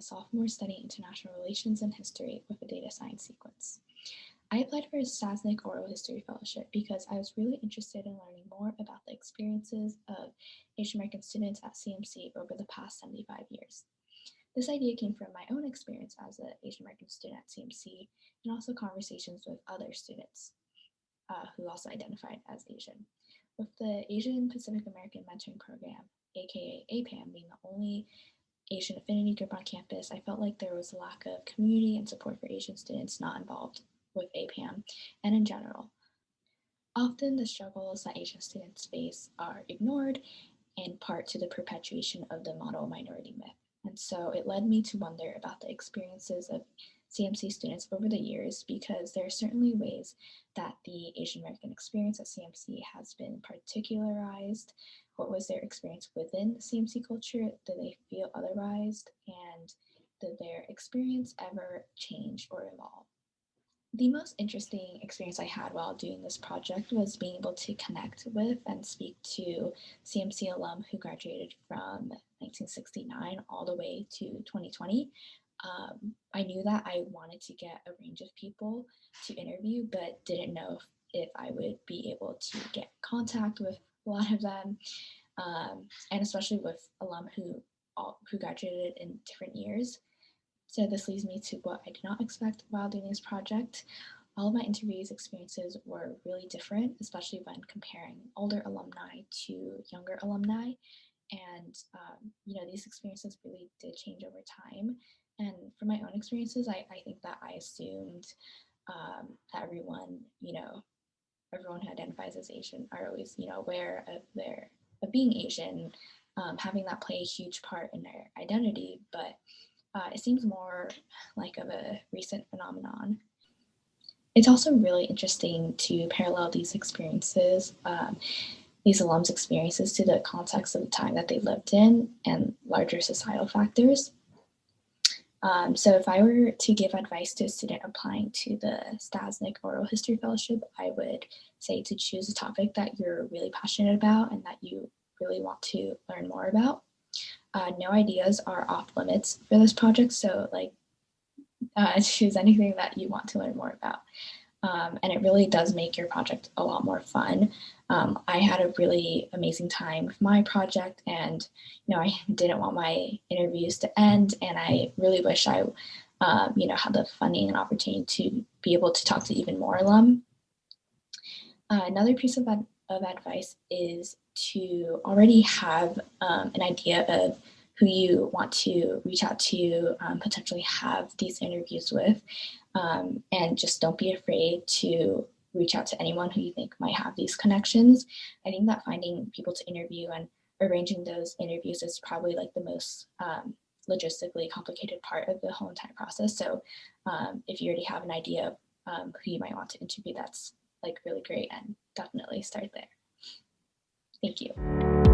a sophomore studying international relations and history with a data science sequence. I applied for a Stasneck Oral History Fellowship because I was really interested in learning more about the experiences of Asian American students at CMC over the past 75 years. This idea came from my own experience as an Asian American student at CMC and also conversations with other students who also identified as Asian. With the Asian Pacific American Mentoring Program, aka APAM, being the only Asian affinity group on campus, I felt like there was a lack of community and support for Asian students not involved with APAM and in general. Often the struggles that Asian students face are ignored, in part to the perpetuation of the model minority myth. And so it led me to wonder about the experiences of CMC students over the years, because there are certainly ways that the Asian American experience at CMC has been particularized. What was their experience within the CMC culture? Did they feel otherized? And did their experience ever change or evolve? The most interesting experience I had while doing this project was being able to connect with and speak to CMC alum who graduated from 1969 all the way to 2020. I knew that I wanted to get a range of people to interview, but didn't know if I would be able to get contact with a lot of them, and especially with alum who graduated in different years. So this leads me to what I did not expect while doing this project. All of my interviews experiences were really different, especially when comparing older alumni to younger alumni. And, these experiences really did change over time. And from my own experiences, I think that I assumed that everyone who identifies as Asian are always, aware of being Asian, having that play a huge part in their identity. But it seems more like of a recent phenomenon. It's also really interesting to parallel these experiences, these alums' experiences, to the context of the time that they lived in and larger societal factors. So if I were to give advice to a student applying to the Stasneck Oral History Fellowship, I would say to choose a topic that you're really passionate about and that you really want to learn more about. No ideas are off limits for this project, so choose anything that you want to learn more about. And it really does make your project a lot more fun. I had a really amazing time with my project, and I didn't want my interviews to end, and I really wish I had the funding and opportunity to be able to talk to even more alum. Another piece of advice is to already have an idea of who you want to reach out to, potentially have these interviews with, and just don't be afraid to reach out to anyone who you think might have these connections. I think that finding people to interview and arranging those interviews is probably like the most logistically complicated part of the whole entire process. So if you already have an idea of who you might want to interview, that's like really great, and definitely start there. Thank you.